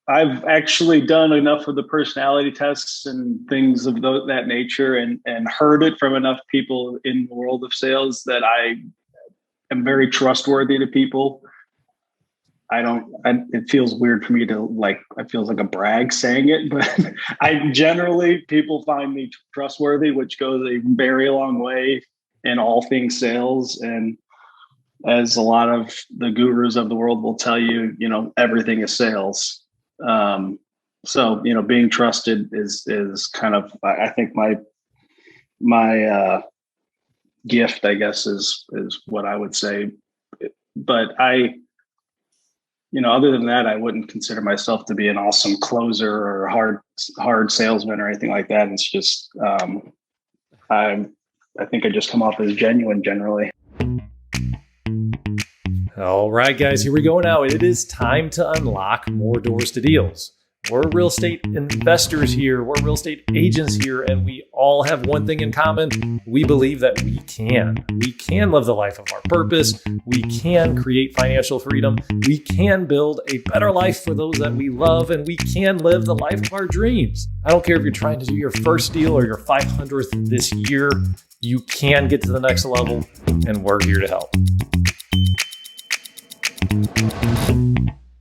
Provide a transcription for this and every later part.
I've actually done enough of the personality tests and things of that nature, and heard it from enough people in the world of sales that I am very trustworthy to people. It feels weird for me to it feels like a brag saying it, but I generally, people find me trustworthy, which goes a very long way in all things sales. And as a lot of the gurus of the world will tell you, everything is sales. So, being trusted is kind of, I think my gift, I guess, is what I would say. But other than that, I wouldn't consider myself to be an awesome closer or hard salesman or anything like that. It's just, I think I just come off as genuine generally. All right, guys, here we go now. It is time to unlock more doors to deals. We're real estate investors here. We're real estate agents here, and we all have one thing in common. We believe that we can. We can live the life of our purpose. We can create financial freedom. We can build a better life for those that we love, and we can live the life of our dreams. I don't care if you're trying to do your first deal or your 500th this year. You can get to the next level, and we're here to help.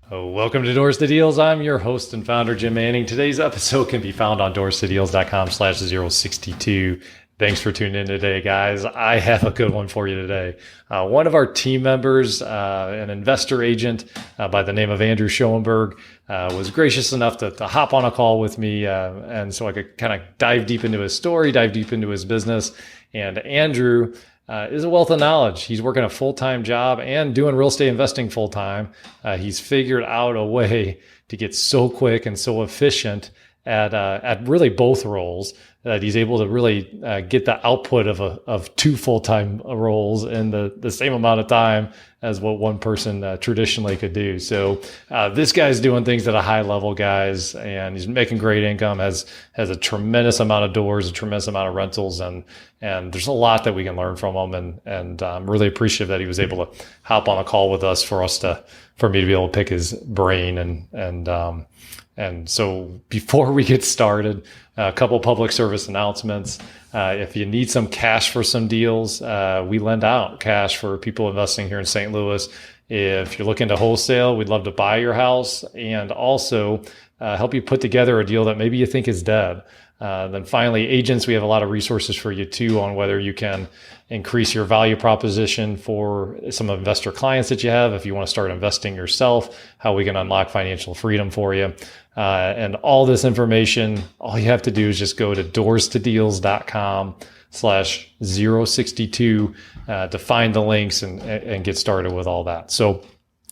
Welcome to Doors to Deals. I'm your host and founder, Jim Manning. Today's episode can be found on doorstodeals.com/062. Thanks for tuning in today, guys. I have a good one for you today. One of our team members, an investor agent by the name of Andrew Schoenberg, was gracious enough to hop on a call with me, and so I could kind of dive deep into his story, dive deep into his business. And Andrew is a wealth of knowledge. He's working a full-time job and doing real estate investing full-time. He's figured out a way to get so quick and so efficient at really both roles that he's able to really get the output of two full-time roles in the same amount of time as what one person traditionally could do. So this guy's doing things at a high level, guys, and he's making great income, has a tremendous amount of doors, a tremendous amount of rentals, and there's a lot that we can learn from him. And I'm really appreciative that he was able to hop on a call with us for me to be able to pick his brain. And so before we get started, a couple public service announcements. If you need some cash for some deals, we lend out cash for people investing here in St. Louis. If you're looking to wholesale, we'd love to buy your house and also help you put together a deal that maybe you think is dead. Then finally, agents, we have a lot of resources for you too on whether you can increase your value proposition for some investor clients that you have. If you want to start investing yourself, how we can unlock financial freedom for you. And all this information, all you have to do is just go to doorstodeals.com/062 to find the links and get started with all that. So,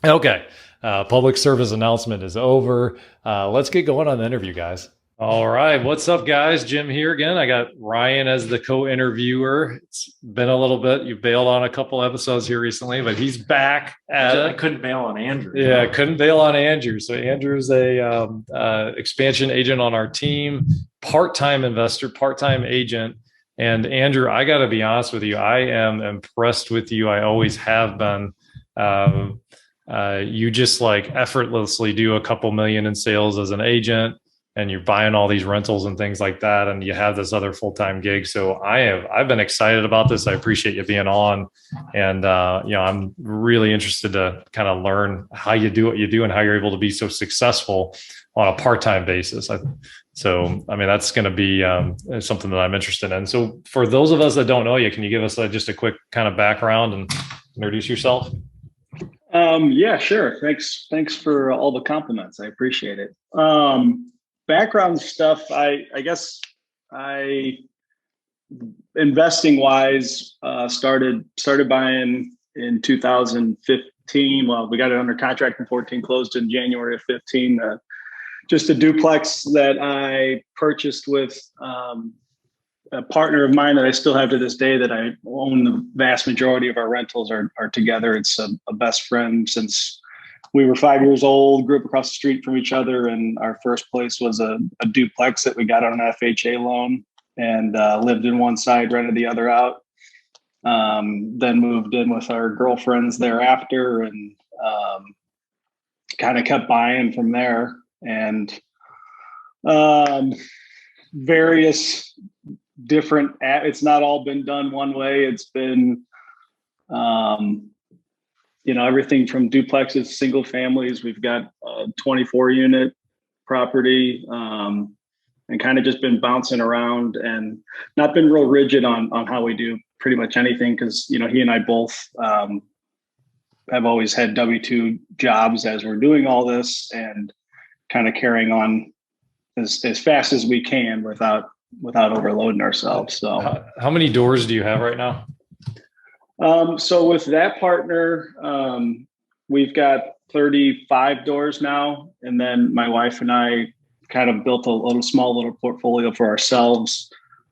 okay. Public service announcement is over. Let's get going on the interview, guys. All right. What's up, guys? Jim here again. I got Ryan as the co-interviewer. It's been a little bit. You bailed on a couple episodes here recently, but he's back. I couldn't bail on Andrew. Yeah, I couldn't bail on Andrew. So Andrew's a expansion agent on our team, part-time investor, part-time agent. And Andrew, I got to be honest with you. I am impressed with you. I always have been. You just effortlessly do a couple million in sales as an agent, and you're buying all these rentals and things like that, and you have this other full-time gig. So I've been excited about this. I appreciate you being on, and I'm really interested to kind of learn how you do what you do and how you're able to be so successful on a part-time basis. So that's going to be something that I'm interested in. So for those of us that don't know you, can you give us just a quick kind of background and introduce yourself? Yeah, sure. Thanks for all the compliments. I appreciate it. Background stuff. I guess investing wise, started buying in 2015. Well, we got it under contract in 14, closed in January of 15. Just a duplex that I purchased with a partner of mine that I still have to this day, that I own. The vast majority of our rentals are together. It's a best friend since we were 5 years old, grew up across the street from each other. And our first place was a duplex that we got on an FHA loan, and lived in one side, rented the other out. Then moved in with our girlfriends thereafter, and kind of kept buying from there. and various different. It's not all been done one way. It's been, everything from duplexes, single families. We've got a 24 unit property, and kind of just been bouncing around and not been real rigid on how we do pretty much anything. Cause he and I both, have always had W-2 jobs as we're doing all this, and kind of carrying on as fast as we can without overloading ourselves. So how many doors do you have right now? So with that partner, we've got 35 doors now. And then my wife and I kind of built a small little portfolio for ourselves,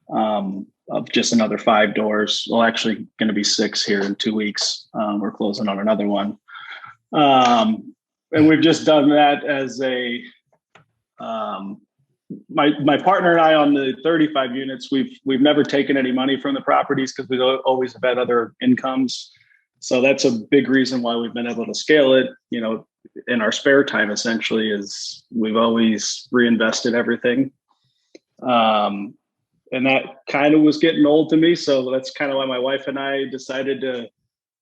of just another 5 doors. Well, actually going to be 6 here in 2 weeks. We're closing on another one. And we've just done that as my partner and I on the 35 units, we've never taken any money from the properties because we've always have had other incomes. So that's a big reason why we've been able to scale it, in our spare time. Essentially, is we've always reinvested everything. And that kind of was getting old to me. So that's kind of why my wife and I decided to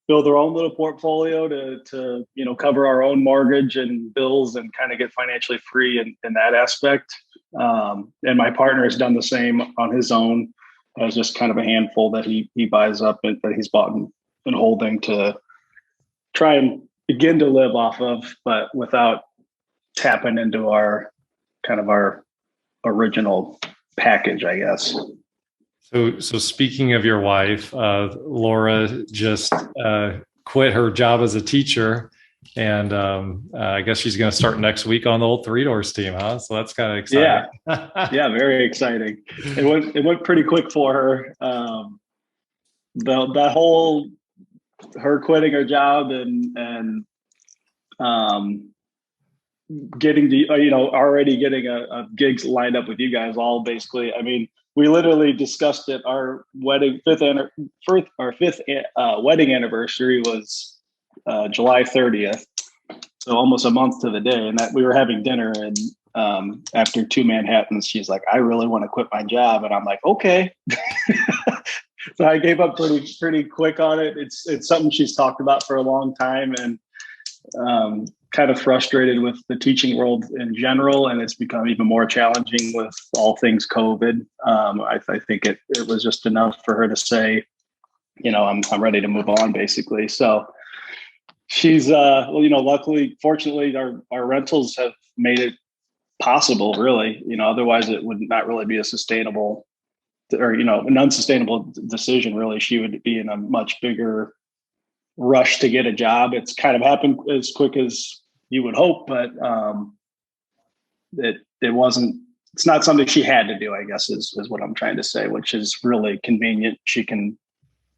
build our own little portfolio to cover our own mortgage and bills and kind of get financially free in that aspect. And my partner has done the same on his own. As just kind of a handful that he buys up and that he's bought and holding to try and begin to live off of, but without tapping into our original package, I guess. So speaking of your wife, Laura just quit her job as a teacher, and I guess she's going to start next week on the old 3 Doors team, huh? So that's kind of exciting. Yeah, very exciting. It went pretty quick for her. That whole her quitting her job and getting already getting a gigs lined up with you guys all basically. I mean, we literally discussed it. Our fifth wedding anniversary was July 30th. So almost a month to the day. And that we were having dinner, and after 2 Manhattans, she's like, I really want to quit my job. And I'm like, okay. So I gave up pretty quick on it. It's something she's talked about for a long time, and kind of frustrated with the teaching world in general. And it's become even more challenging with all things COVID. I think it was just enough for her to say, I'm ready to move on basically. So she's, luckily, fortunately, our rentals have made it possible really, otherwise it would not really be a sustainable or, an unsustainable decision really. She would be in a much bigger rush to get a job. It's kind of happened as quick as you would hope, but it's not something she had to do, I guess is what I'm trying to say, which is really convenient. She can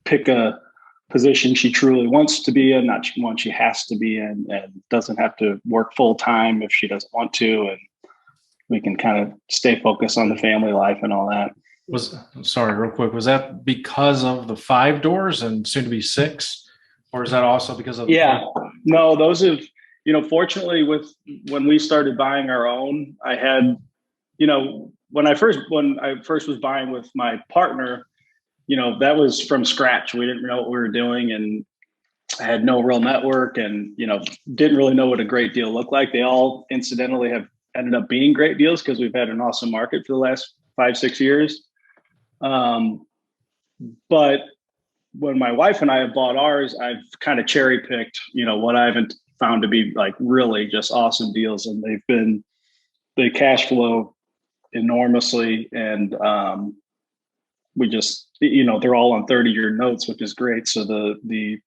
pick a position she truly wants to be in, not one she has to be in, and doesn't have to work full time if she doesn't want to. And we can kind of stay focused on the family life and all that. Real quick, was that because of the 5 doors and soon to be 6? Or is that also because of no, those have, fortunately when we started buying our own, I had, when I first was buying with my partner, that was from scratch. We didn't know what we were doing, and I had no real network, and, didn't really know what a great deal looked like. They all incidentally have ended up being great deals because we've had an awesome market for the last 5-6 years. But when my wife and I have bought ours, I've kind of cherry picked, what I haven't found to be like really just awesome deals. And they cash flow enormously. And we just, they're all on 30-year notes, which is great. So the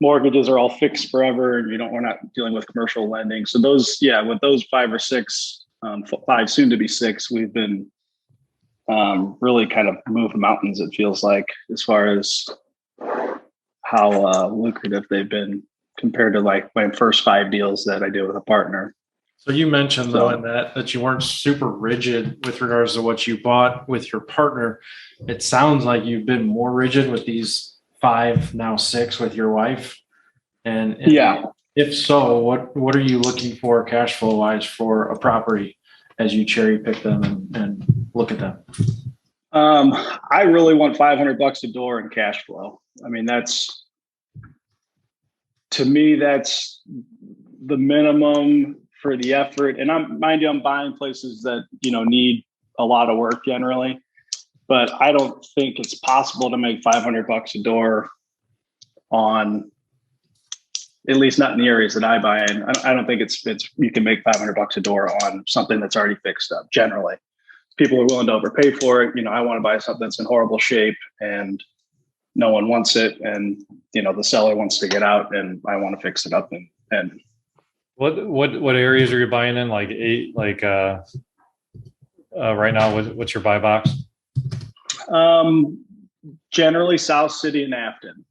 mortgages are all fixed forever, and we're not dealing with commercial lending. So those, with those 5 or 6, 5 soon to be 6, we've been really kind of moved mountains, it feels like, as far as how lucrative they've been compared to like my first 5 deals that I did with a partner. So you mentioned though in that you weren't super rigid with regards to what you bought with your partner. It sounds like you've been more rigid with these 5, now 6 with your wife. And If so, what are you looking for cash flow wise for a property as you cherry pick them and look at them? I really want $500 a door in cash flow. I mean, to me, that's the minimum for the effort. And I'm buying places that, need a lot of work generally, but I don't think it's possible to make $500 a door on, at least not in the areas that I buy in. I don't think it's you can make $500 a door on something that's already fixed up. Generally, people are willing to overpay for it. I want to buy something that's in horrible shape and no one wants it, and the seller wants to get out, and I want to fix it up. And what areas are you buying in? Right now, what's your buy box? Generally South City and Afton.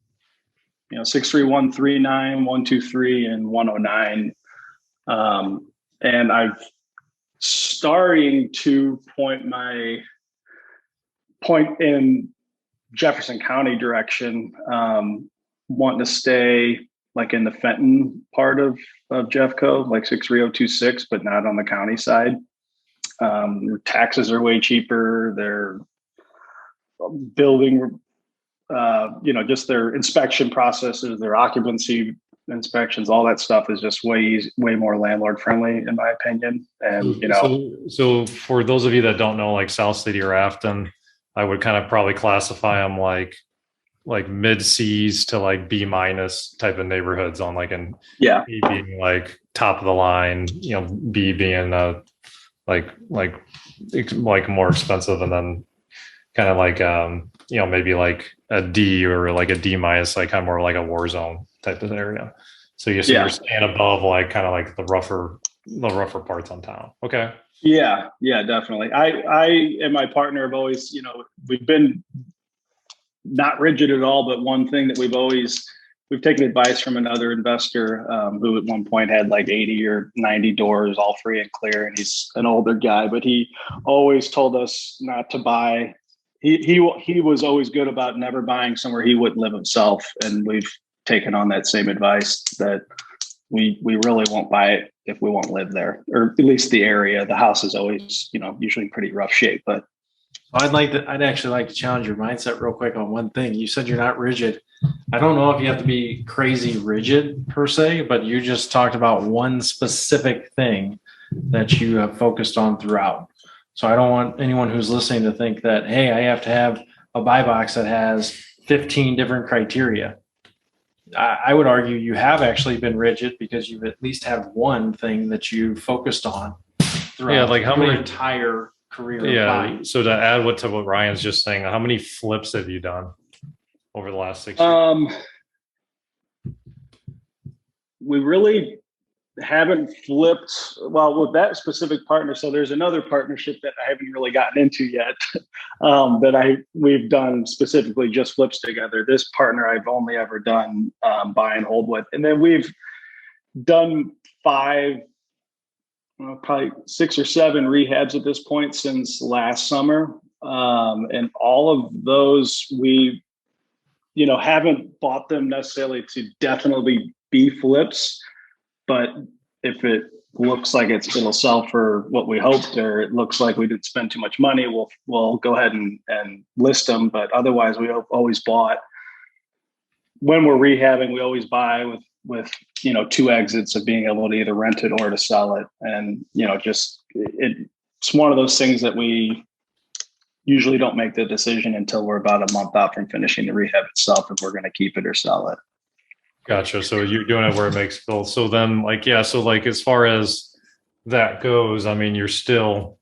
63139, 123, and 109. And I've starting to point in Jefferson County direction, wanting to stay like in the Fenton part of Jeffco, like 63026, but not on the county side. Their taxes are way cheaper. Their building, just their inspection processes, their occupancy inspections, all that stuff is just way more landlord friendly, in my opinion. And so for those of you that don't know, like South City or Afton, I would kind of probably classify them like mid C's to like B minus type of neighborhoods, on like an A being like top of the line, B being like more expensive, and then kind of like maybe like a D or like a D minus, like kind of more like a war zone type of area. So you're staying above like kind of like the rougher parts on town. Okay. Yeah, definitely. I and my partner have always, we've been not rigid at all, but one thing that we've taken advice from another investor who at one point had like 80 or 90 doors, all free and clear. And he's an older guy, but he always told us not to buy. He was always good about never buying somewhere he wouldn't live himself. And we've taken on that same advice, that we really won't buy it if we won't live there, or at least the area. The house is always, usually in pretty rough shape. But I'd actually like to challenge your mindset real quick on one thing. You said you're not rigid. I don't know if you have to be crazy rigid per se, but you just talked about one specific thing that you have focused on throughout. So I don't want anyone who's listening to think that, hey, I have to have a buy box that has 15 different criteria. I would argue you have actually been rigid, because you at least have one thing that you focused on throughout your entire career. Yeah. So to add to what Ryan's just saying, how many flips have you done over the last 6 years? We really haven't flipped with that specific partner. So there's another partnership that I haven't really gotten into yet, we've done specifically just flips together. This partner I've only ever done buy and hold with, and then we've done probably 6 or 7 rehabs at this point since last summer, and all of those we haven't bought them necessarily to definitely be flips. But if it looks like it'll sell for what we hoped, or it looks like we didn't spend too much money, we'll go ahead and list them. But otherwise, we always bought. When we're rehabbing, we always buy with 2 exits of being able to either rent it or to sell it. And it's one of those things that we usually don't make the decision until we're about a month out from finishing the rehab itself, if we're going to keep it or sell it. Gotcha. So you're doing it where it makes sense. So then as far as that goes, I mean, you're still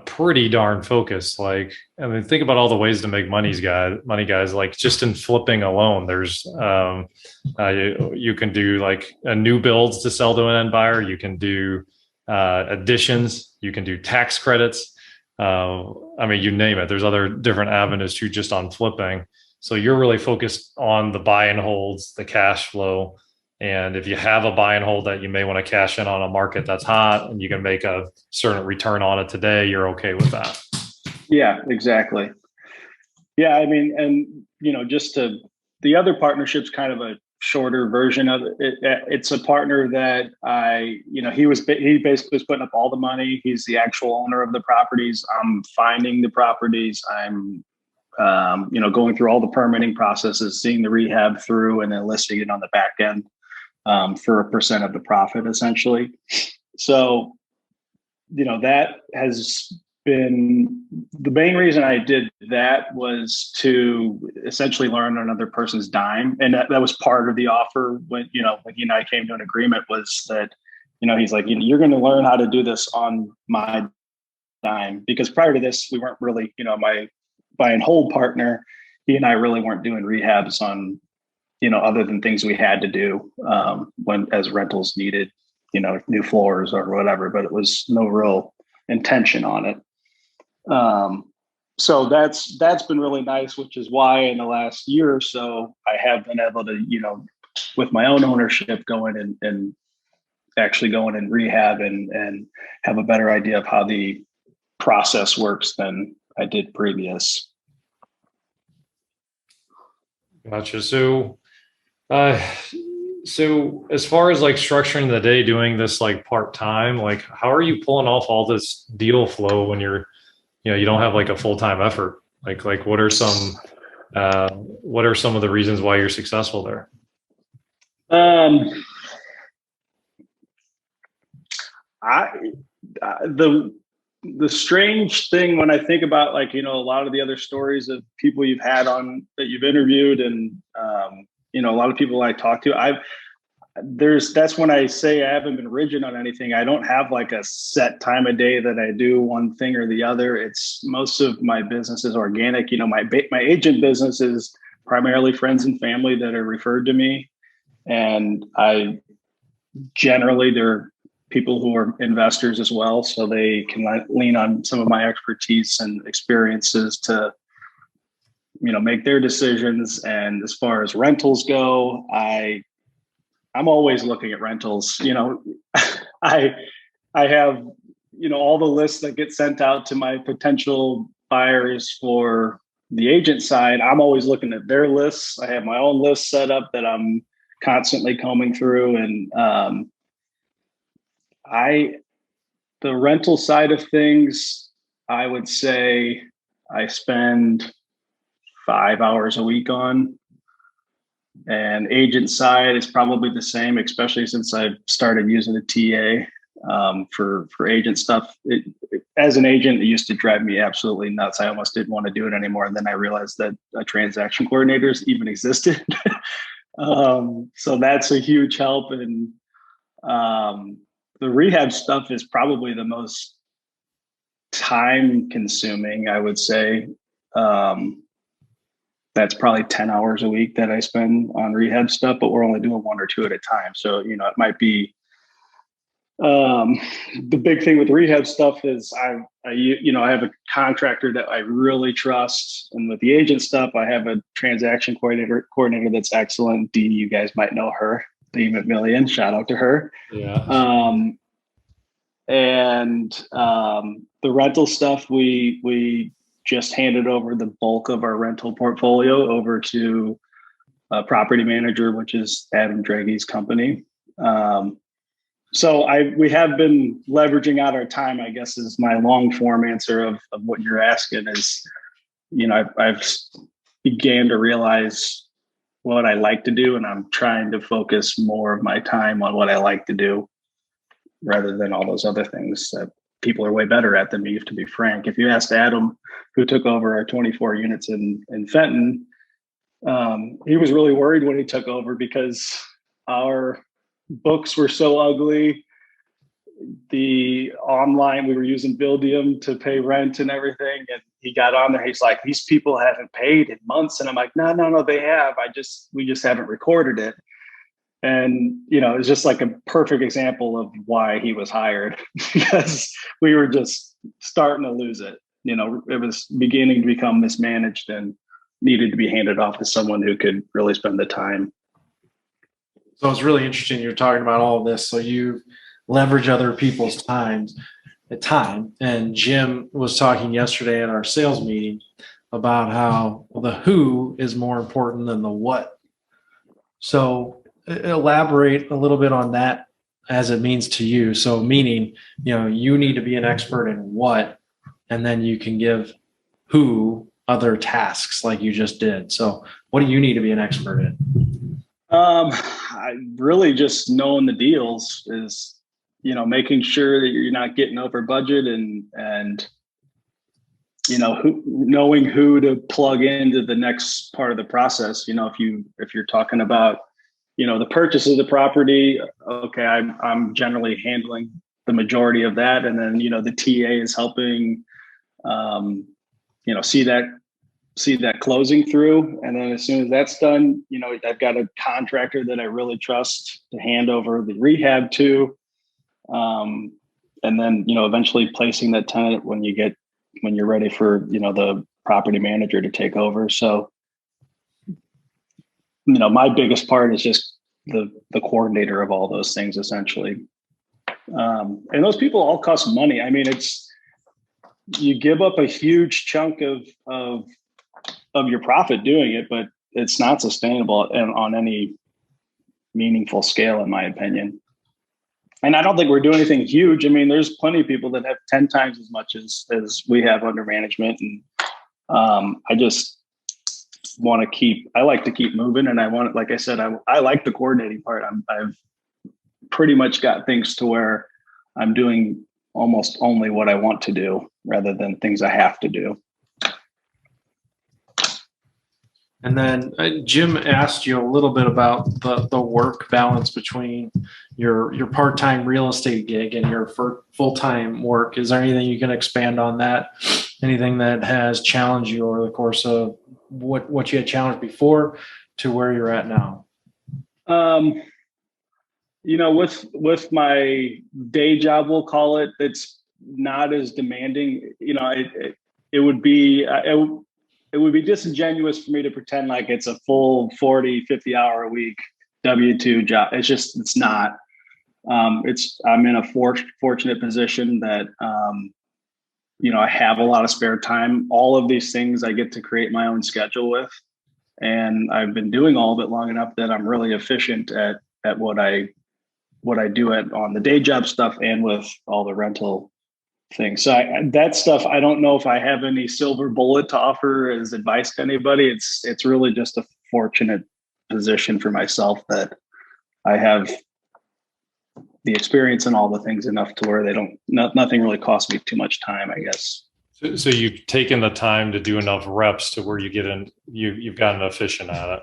pretty darn focused. Think about all the ways to make money, guys. Like just in flipping alone, there's you can do like a new builds to sell to an end buyer. You can do additions. You can do tax credits. You name it. There's other different avenues to just on flipping. So you're really focused on the buy and holds, the cash flow. And if you have a buy and hold that you may want to cash in on a market that's hot and you can make a certain return on it today, you're okay with that. Yeah, exactly. Yeah. I mean, and, the other partnership's kind of a shorter version of it. It's a partner that he basically was putting up all the money. He's the actual owner of the properties. I'm finding the properties. I'm, going through all the permitting processes, seeing the rehab through, and then listing it on the back end for a percent of the profit, essentially. So, that has been the main reason I did that, was to essentially learn on another person's dime. And that was part of the offer when he and I came to an agreement, was that, he's like, you're going to learn how to do this on my dime, because prior to this, we weren't really, my buy and hold partner, he and I really weren't doing rehabs on, other than things we had to do when as rentals needed, new floors or whatever, but it was no real intention on it. So that's been really nice, which is why in the last year or so, I have been able to, with my own ownership, go in and actually go in and rehab and have a better idea of how the process works than I did previous. Gotcha. So as far as like structuring the day, doing this like part-time, like how are you pulling off all this deal flow when you're, you don't have like a full-time effort? Like what are some of the reasons why you're successful there? The strange thing when I think about like, a lot of the other stories of people you've had on that you've interviewed, and, a lot of people I talk to, that's when I say I haven't been rigid on anything. I don't have like a set time of day that I do one thing or the other. It's most of my business is organic. My agent business is primarily friends and family that are referred to me. And they're people who are investors as well. So they can lean on some of my expertise and experiences to, make their decisions. And as far as rentals go, I'm always looking at rentals. I have, all the lists that get sent out to my potential buyers for the agent side. I'm always looking at their lists. I have my own list set up that I'm constantly combing through. And the rental side of things, I would say I spend 5 hours a week on. And agent side is probably the same, especially since I've started using a TA for agent stuff. As an agent, it used to drive me absolutely nuts. I almost didn't want to do it anymore. And then I realized that transaction coordinators even existed. So that's a huge help. And the rehab stuff is probably the most time consuming, I would say. That's probably 10 hours a week that I spend on rehab stuff, but we're only doing 1 or 2 at a time. So, it might be, the big thing with rehab stuff is I have a contractor that I really trust. And with the agent stuff, I have a transaction coordinator that's excellent. Dee, you guys might know her, Dee McMillian, shout out to her. Yeah. The rental stuff, we just handed over the bulk of our rental portfolio over to a property manager, which is Adam Dragy's company. So we have been leveraging out our time, I guess, is my long form answer of what you're asking is, I've began to realize what I like to do, and I'm trying to focus more of my time on what I like to do rather than all those other things that people are way better at than me, to be frank. If you asked Adam, who took over our 24 units in Fenton, he was really worried when he took over because our books were so ugly. The online, we were using Buildium to pay rent and everything. And he got on there. He's like, these people haven't paid in months. And I'm like, no, they have. We just haven't recorded it. And, it's just like a perfect example of why he was hired because we were just starting to lose it. It was beginning to become mismanaged and needed to be handed off to someone who could really spend the time. So it's really interesting. You're talking about all of this. So you leverage other people's time. And Jim was talking yesterday at our sales meeting about how the who is more important than the what. So elaborate a little bit on that as it means to you. So meaning, you need to be an expert in what, and then you can give who other tasks like you just did. So what do you need to be an expert in? I really just knowing the deals is, making sure that you're not getting over budget and knowing who to plug into the next part of the process. If you're talking about, the purchase of the property, okay, I'm generally handling the majority of that. And then, the TA is helping, see that closing through. And then as soon as that's done, I've got a contractor that I really trust to hand over the rehab to. And then, eventually placing that tenant when you're ready for, the property manager to take over. So, my biggest part is just the coordinator of all those things, essentially. And those people all cost money. I mean, you give up a huge chunk of your profit doing it, but it's not sustainable on any meaningful scale, in my opinion. And I don't think we're doing anything huge. I mean, there's plenty of people that have 10 times as much as we have under management. And I just I like to keep moving. And like I said, I like the coordinating part. I've pretty much got things to where I'm doing almost only what I want to do rather than things I have to do. And then Jim asked you a little bit about the work balance between your part-time real estate gig and your full-time work. Is there anything you can expand on that? Anything that has challenged you over the course of what you had challenged before to where you're at now? With my day job, we'll call it, it's not as demanding. It would be disingenuous for me to pretend like it's a full 40, 50 hour a week W-2 job. It's not. I'm in a fortunate position that, I have a lot of spare time. All of these things I get to create my own schedule with. And I've been doing all of it long enough that I'm really efficient at what I do on the day job stuff and with all the rental things. So that stuff, I don't know if I have any silver bullet to offer as advice to anybody. It's really just a fortunate position for myself that I have the experience and all the things enough to where nothing really costs me too much time, I guess. So you've taken the time to do enough reps to where you've gotten efficient at it.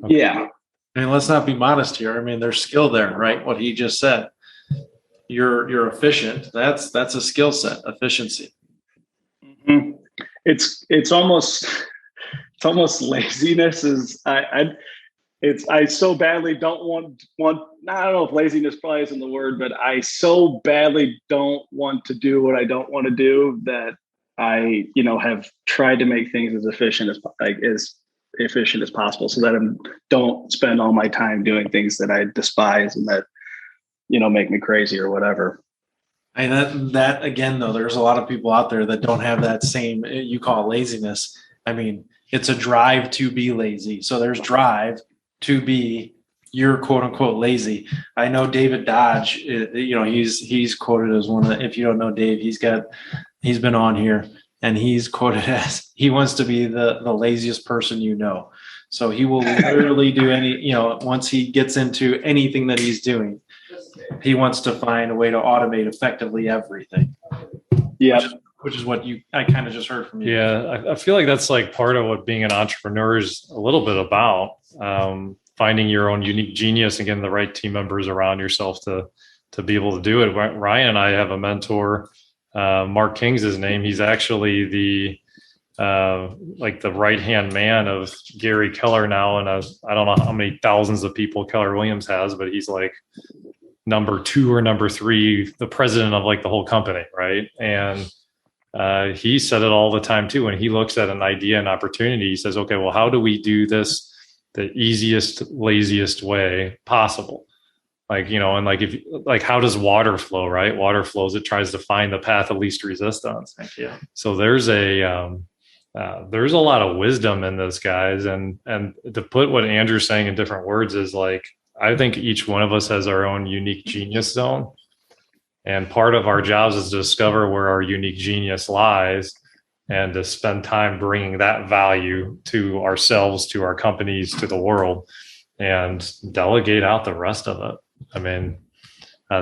Okay. Yeah. I mean, let's not be modest here. I mean, there's skill there, right? What he just said. You're efficient. That's a skill set, efficiency. Mm-hmm. It's almost laziness. I so badly don't want. I don't know if laziness probably isn't the word, but I so badly don't want to do what I don't want to do that I, have tried to make things as efficient as possible, so that I don't spend all my time doing things that I despise and that, make me crazy or whatever. And that again, though, there's a lot of people out there that don't have that same, you call it laziness. I mean, it's a drive to be lazy. So there's drive to be, you're quote unquote lazy. I know David Dodge, he's quoted as one of the, if you don't know Dave, he's been on here and he's quoted as, he wants to be the laziest person you know. So he will literally do once he gets into anything that he's doing, he wants to find a way to automate effectively everything. Yeah. Which is what I kind of just heard from you. Yeah. I feel like that's like part of what being an entrepreneur is a little bit about, finding your own unique genius and getting the right team members around yourself to be able to do it. Ryan and I have a mentor, Mark King's his name. He's actually the right-hand man of Gary Keller now. And I don't know how many thousands of people Keller Williams has, but he's like number 2 or number 3, the president of like the whole company. Right. And he said it all the time too. When he looks at an idea and opportunity, he says, okay, well, how do we do this the easiest, laziest way possible? And how does water flow, right? Water flows, it tries to find the path of least resistance. Thank you. So there's a there's a lot of wisdom in this, guys. And to put what Andrew's saying in different words is like, I think each one of us has our own unique genius zone. And part of our jobs is to discover where our unique genius lies and to spend time bringing that value to ourselves, to our companies, to the world, and delegate out the rest of it. I mean,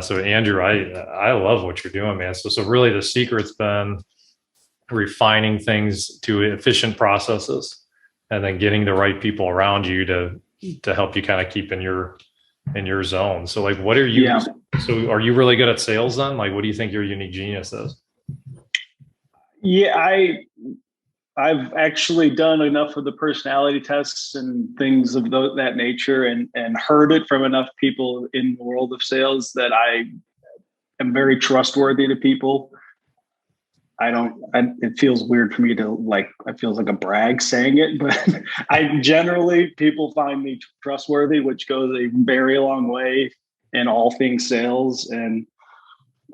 so Andrew, I love what you're doing, man. So really the secret's been refining things to efficient processes and then getting the right people around you to help you kind of keep in your zone. So like, what are you, so are you really good at sales then? Like, what do you think your unique genius is? Yeah, I've actually done enough of the personality tests and things of that nature and heard it from enough people in the world of sales that I am very trustworthy to people. It feels weird for me to like, it feels like a brag saying it, but I generally, people find me trustworthy, which goes a very long way in all things sales. And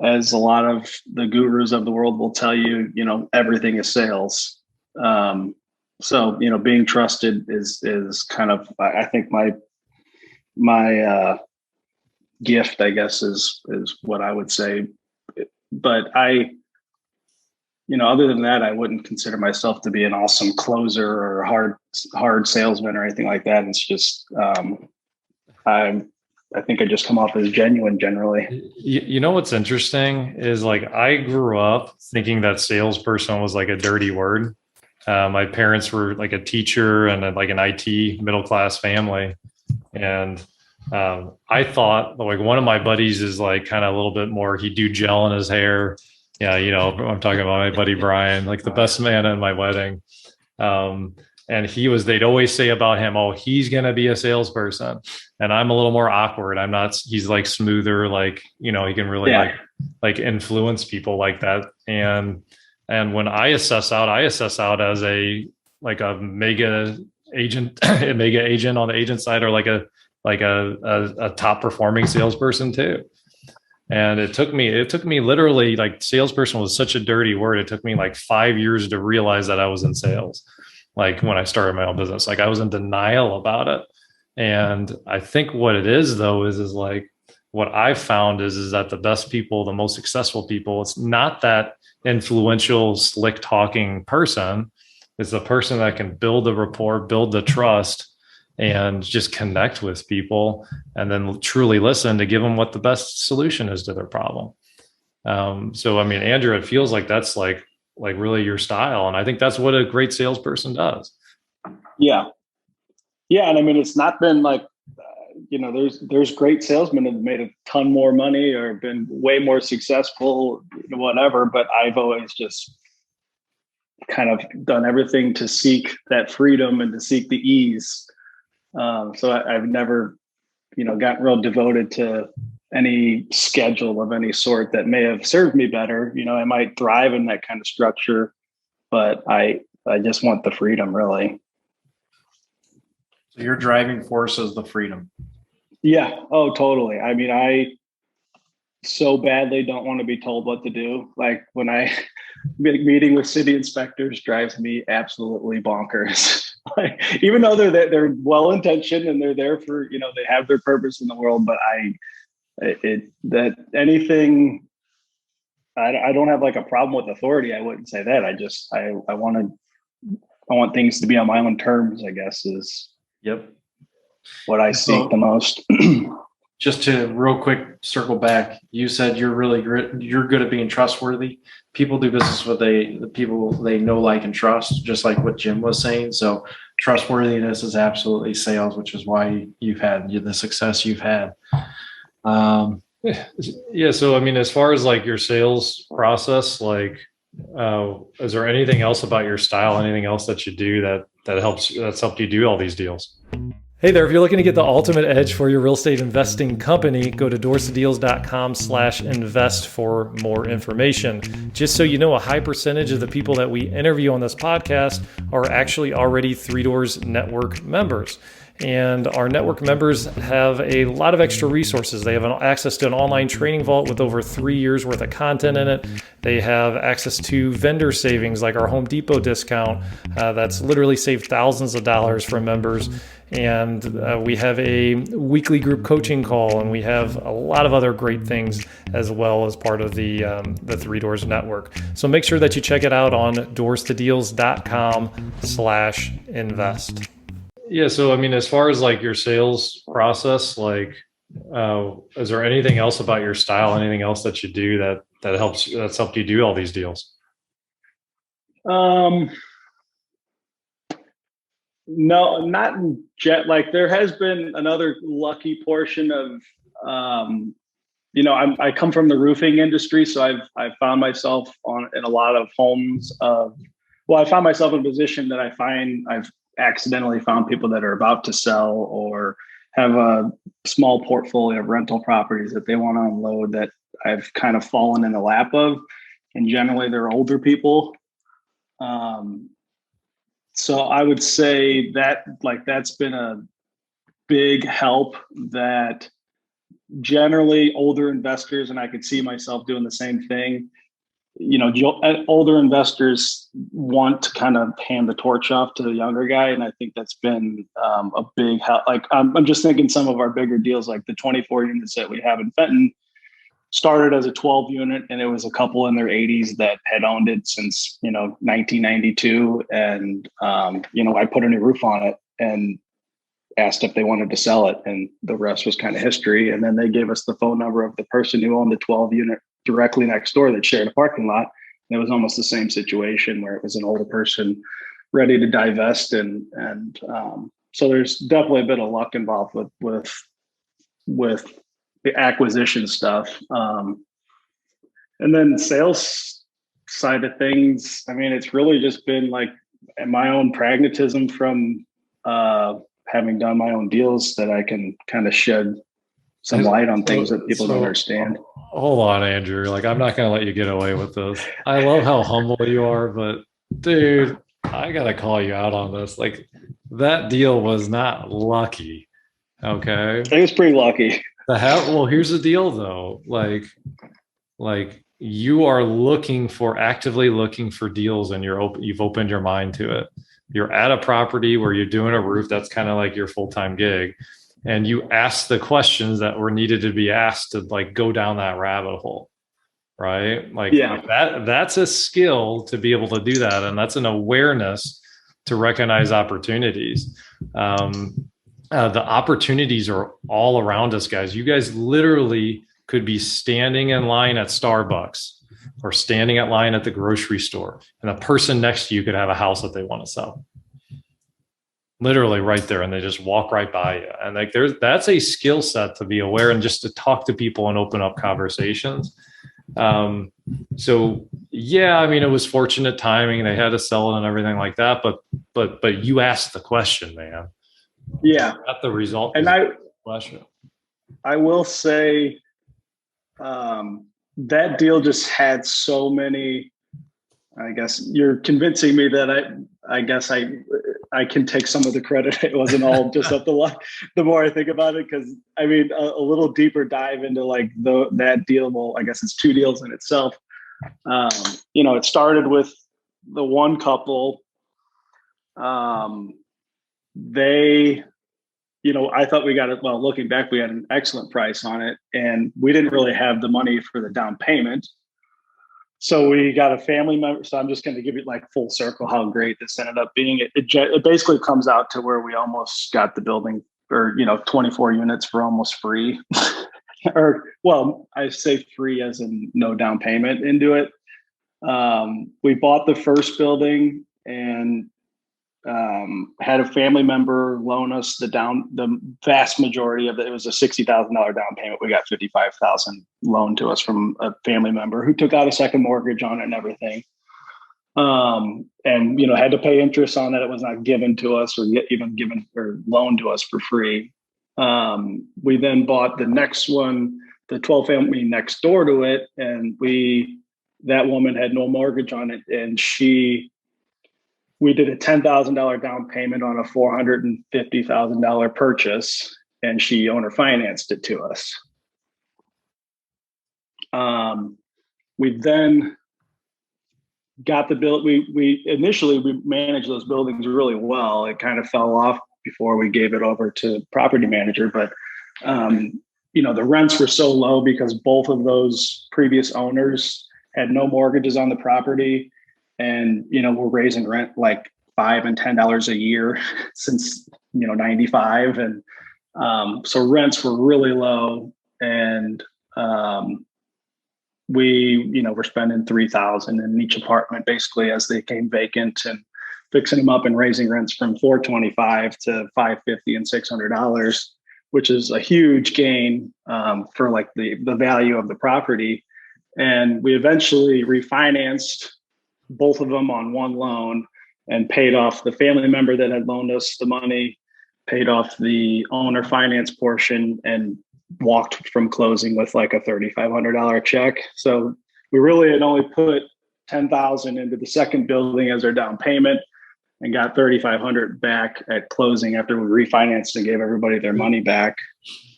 as a lot of the gurus of the world will tell you, everything is sales. So, being trusted is kind of, I think my gift, I guess, is what I would say. But other than that, I wouldn't consider myself to be an awesome closer or hard salesman or anything like that. It's just, I think I just come off as genuine generally. You know what's interesting is like I grew up thinking that salesperson was like a dirty word. My parents were like a teacher and like an IT middle class family, and I thought like one of my buddies is like kind of a little bit more. He'd do gel in his hair. Yeah, I'm talking about my buddy Brian, like the best man at my wedding. And they'd always say about him, oh, he's going to be a salesperson. And I'm a little more awkward. I'm not, he's like smoother, like, he can really like influence people like that. And when I assess out as a mega agent, a mega agent on the agent side, or like a top performing salesperson too. And it took me literally, like, salesperson was such a dirty word. It took me like 5 years to realize that I was in sales. Like when I started my own business, like I was in denial about it. And I think what it is though, is like what I've found is that the best people, the most successful people, it's not that influential, slick talking person. It's the person that can build the rapport, build the trust, and just connect with people and then truly listen to give them what the best solution is to their problem. So, I mean, Andrew, it feels like that's like really your style. And I think that's what a great salesperson does. Yeah. Yeah. And I mean, it's not been like, there's great salesmen that have made a ton more money or been way more successful, whatever, but I've always just kind of done everything to seek that freedom and to seek the ease. So I've never, gotten real devoted to any schedule of any sort that may have served me better. I might thrive in that kind of structure, but I just want the freedom, really. So your driving force is the freedom. Yeah. Oh, totally. I mean, I so badly don't want to be told what to do. Like when I meeting with city inspectors drives me absolutely bonkers. Like, even though they're well intentioned and they're there for, they have their purpose in the world, but I don't have like a problem with authority. I wouldn't say that. I want things to be on my own terms, I guess, is what I seek the most. Just to real quick circle back, you said you're good at being trustworthy. People do business with the people they know, like, and trust, just like what Jim was saying. So trustworthiness is absolutely sales, which is why you've had the success you've had. Yeah. So, I mean, as far as like your sales process, like, is there anything else about your style, anything else that you do that's helped you do all these deals? Hey there, if you're looking to get the ultimate edge for your real estate investing company, go to dorseydeals.com/invest for more information. Just so you know, a high percentage of the people that we interview on this podcast are actually already Three Doors Network members. And our network members have a lot of extra resources. They have access to an online training vault with over 3 years worth of content in it. They have access to vendor savings like our Home Depot discount that's literally saved thousands of dollars for members. And we have a weekly group coaching call, and we have a lot of other great things as well as part of the Three Doors Network. So make sure that you check it out on doorstodeals.com/invest. Yeah. So, I mean, as far as like your sales process, like, is there anything else about your style, anything else that you do that's helped you do all these deals? No, not in jet. Like there has been another lucky portion of, I come from the roofing industry, so I've found myself in a lot of homes. I found myself in a position that I've accidentally found people that are about to sell or have a small portfolio of rental properties that they want to unload that I've kind of fallen in the lap of, and generally they're older people. So I would say that that's been a big help, that generally older investors, and I could see myself doing the same thing, older investors want to kind of hand the torch off to the younger guy. And I think that's been a big help. Like I'm just thinking some of our bigger deals, like the 24 units that we have in Fenton, started as a 12 unit, and it was a couple in their 80s that had owned it since 1992, and I put a new roof on it and asked if they wanted to sell it, and the rest was kind of history. And then they gave us the phone number of the person who owned the 12 unit directly next door that shared a parking lot, and it was almost the same situation where it was an older person ready to divest, and so there's definitely a bit of luck involved with the acquisition stuff. And then sales side of things, I mean, it's really just been like my own pragmatism from having done my own deals that I can kind of shed some light on things that people don't understand. Hold on, Andrew. Like, I'm not going to let you get away with this. I love how humble you are, but dude, I got to call you out on this. Like, that deal was not lucky. Okay. It was pretty lucky. Well, here's the deal though. Like you are actively looking for deals, and you've opened your mind to it. You're at a property where you're doing a roof. That's kind of like your full-time gig. And you ask the questions that were needed to be asked to like go down that rabbit hole. Right. Like that's a skill to be able to do that. And that's an awareness to recognize opportunities. The opportunities are all around us, guys. You guys literally could be standing in line at Starbucks or standing at line at the grocery store, and the person next to you could have a house that they want to sell. Literally right there, and they just walk right by you. And like that's a skill set to be aware and just to talk to people and open up conversations. So yeah, I mean, it was fortunate timing. They had to sell it and everything like that, but you asked the question, man. Yeah. Got the result. And I will say that deal just had so many, I guess you're convincing me that I guess I can take some of the credit. It wasn't all just up the luck. The more I think about it, because I mean, a little deeper dive into like that deal. Well, I guess it's two deals in itself. It started with the one couple. They, I thought we got it. Well, looking back, we had an excellent price on it, and we didn't really have the money for the down payment. So we got a family member. So I'm just going to give it like full circle how great this ended up being. It basically comes out to where we almost got the building, or 24 units for almost free. Or, well, I say free as in no down payment into it. We bought the first building and had a family member loan us the vast majority of it. It was a $60,000 down payment. We got $55,000 loaned to us from a family member who took out a second mortgage on it and everything. And had to pay interest on that. It was not given to us or even given or loaned to us for free. We then bought the next one, the 12 family next door to it, and that woman had no mortgage on it, and she we did a $10,000 down payment on a $450,000 purchase, and she owner financed it to us. We then got the bill. We initially managed those buildings really well. It kind of fell off before we gave it over to property manager, but the rents were so low because both of those previous owners had no mortgages on the property, and we're raising rent like $5 and $10 a year since 95, and so rents were really low, and we're spending $3,000 in each apartment basically as they came vacant, and fixing them up and raising rents from $425 to $550 and $600, which is a huge gain for like the value of the property. And we eventually refinanced both of them on one loan and paid off the family member that had loaned us the money, paid off the owner finance portion, and walked from closing with like a $3,500 check. So we really had only put $10,000 into the second building as our down payment, and got $3,500 back at closing after we refinanced and gave everybody their money back.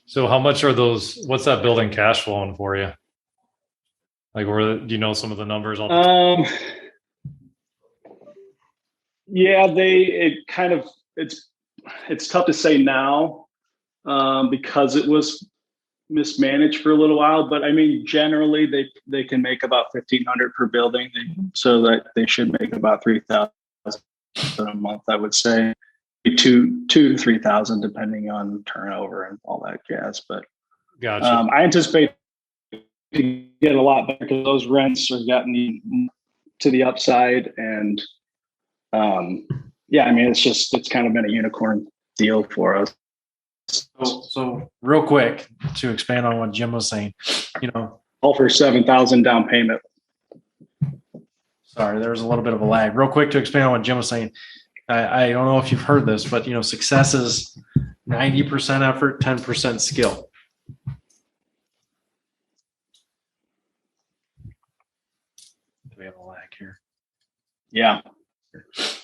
So how much are those? What's that building cash flowing for you? Like, do you know some of the numbers? Yeah, it's tough to say now because it was mismanaged for a little while. But I mean, generally they can make about $1,500 per building, so that they should make about $3,000 a month. I would say $2,000 to $3,000 depending on turnover and all that jazz. But gotcha. I anticipate to get a lot better because those rents are getting to the upside, and it's kind of been a unicorn deal for us. So real quick to expand on what Jim was saying, all for $7,000 down payment. Sorry, there was a little bit of a lag. Real quick to expand on what Jim was saying. I don't know if you've heard this, but success is 90% effort, 10% skill. Do we have a lag here? Yeah.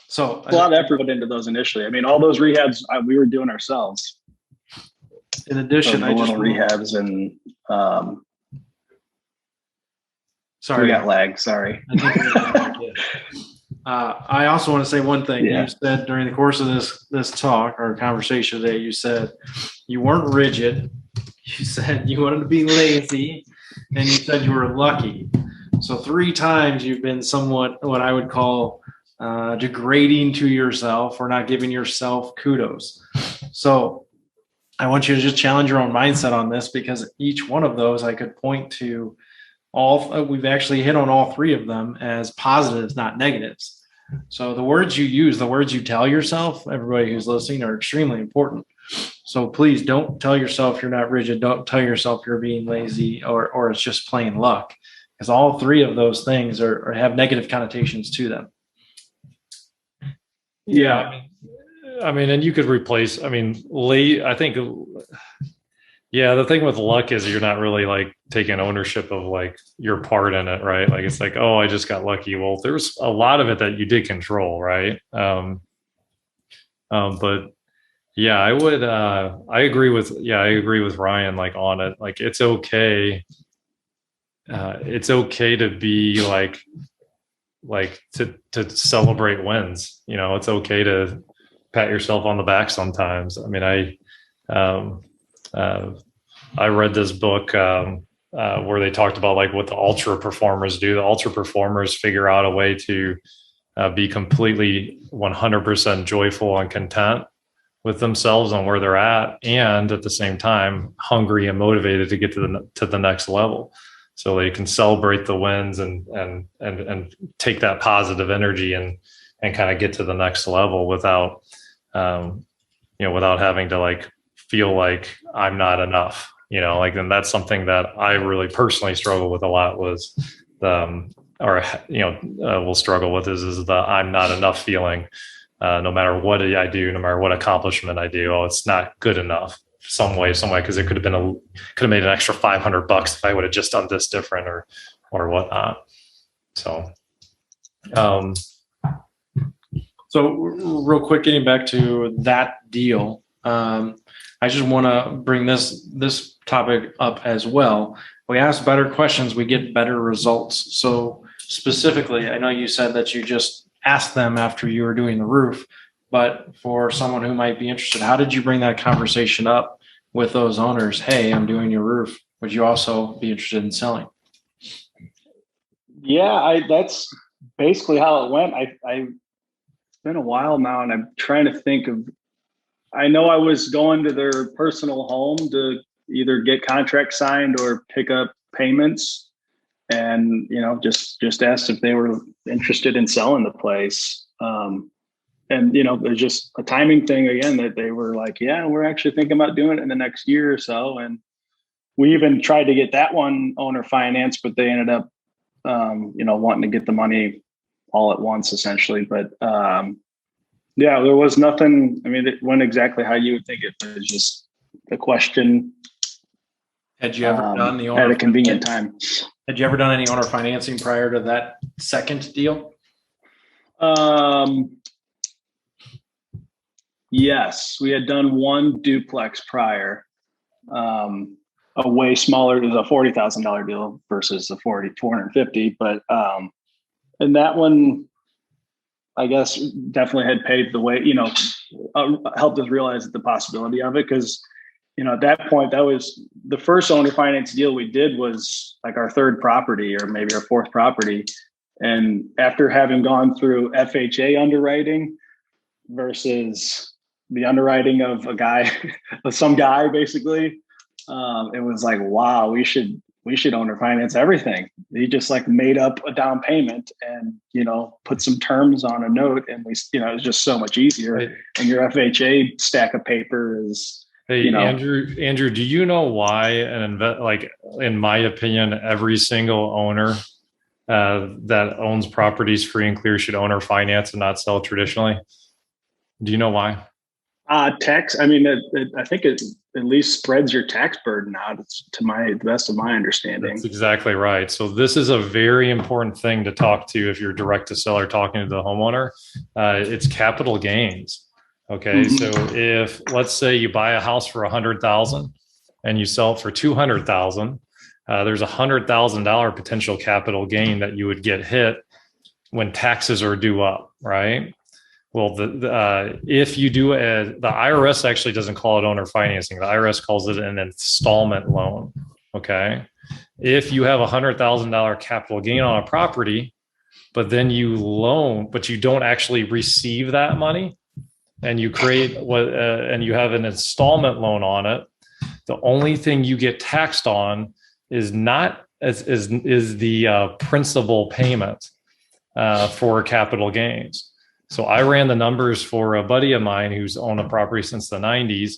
So a lot of effort put into those initially. I mean, all those rehabs we were doing ourselves. In addition, rehabs and sorry, we got lag. Sorry. I also want to say one thing. Yeah. You said during the course of this talk or conversation today, you said you weren't rigid. You said you wanted to be lazy, and you said you were lucky. So 3 times you've been somewhat what I would call degrading to yourself or not giving yourself kudos. So I want you to just challenge your own mindset on this, because each one of those I could point to we've actually hit on all 3 of them as positives, not negatives. So the words you use, the words you tell yourself, everybody who's listening, are extremely important. So please don't tell yourself you're not rigid. Don't tell yourself you're being lazy or it's just plain luck, because all 3 of those things have negative connotations to them. Yeah. I mean, and you could replace, I think, yeah, the thing with luck is you're not really like taking ownership of like your part in it, right? Like, it's like, oh, I just got lucky. Well, there's a lot of it that you did control, right? But yeah, I agree with Ryan, like, on it. Like, it's okay. It's okay to be like to celebrate wins. It's okay to pat yourself on the back sometimes. I mean, I read this book where they talked about like what the ultra performers do. The ultra performers figure out a way to be completely 100% joyful and content with themselves and where they're at, and at the same time hungry and motivated to get to the next level, so they can celebrate the wins and take that positive energy and kind of get to the next level without without having to like feel like I'm not enough, and that's something that I really personally struggle with a lot was will struggle with is the I'm not enough feeling. No matter what I do, no matter what accomplishment I do, it's not good enough some way, because it could have made an extra $500 if I would have just done this different or whatnot. So, So real quick, getting back to that deal, I just want to bring this topic up as well. We ask better questions, we get better results. So specifically, I know you said that you just asked them after you were doing the roof, but for someone who might be interested, how did you bring that conversation up with those owners? Hey, I'm doing your roof. Would you also be interested in selling? Yeah, that's basically how it went. It's been a while now, and I'm trying to think of. I know I was going to their personal home to either get contracts signed or pick up payments, and just asked if they were interested in selling the place. And there's just a timing thing again that they were like, yeah, we're actually thinking about doing it in the next year or so, and we even tried to get that one owner financed, but they ended up wanting to get the money all at once, essentially. But yeah, there was nothing. I mean, it went exactly how you would think. It was just a question. Had you ever done the owner at a convenient time? Had you ever done any owner financing prior to that second deal? Yes, we had done one duplex prior. A way smaller, it was a $40,000 deal versus the 450. But and that one, I guess, definitely had paved the way. Helped us realize the possibility of it, because at that point, that was the first owner finance deal we did, was like our third property or maybe our fourth property. And after having gone through FHA underwriting versus the underwriting of a guy, some guy basically, it was like, wow, we should owner finance everything. He just like made up a down payment and, put some terms on a note, and it was just so much easier. Right. And your FHA stack of paper is, Hey, Andrew, do you know why in my opinion, every single owner that owns properties free and clear should owner finance and not sell traditionally? Do you know why? Tax. I mean, I think it at least spreads your tax burden out, to the best of my understanding. That's exactly right. So this is a very important thing to talk to if you're direct to seller talking to the homeowner. It's capital gains. Okay. Mm-hmm. So if, let's say you buy a house for $100,000 and you sell it for $200,000, there's $100,000 potential capital gain that you would get hit when taxes are due up, right? Well, if you do the IRS actually doesn't call it owner financing. The IRS calls it an installment loan. Okay. If you have $100,000 capital gain on a property, but then you loan, but you don't actually receive that money, and you create and you have an installment loan on it, the only thing you get taxed on is the principal payment for capital gains. So I ran the numbers for a buddy of mine who's owned a property since the 90s,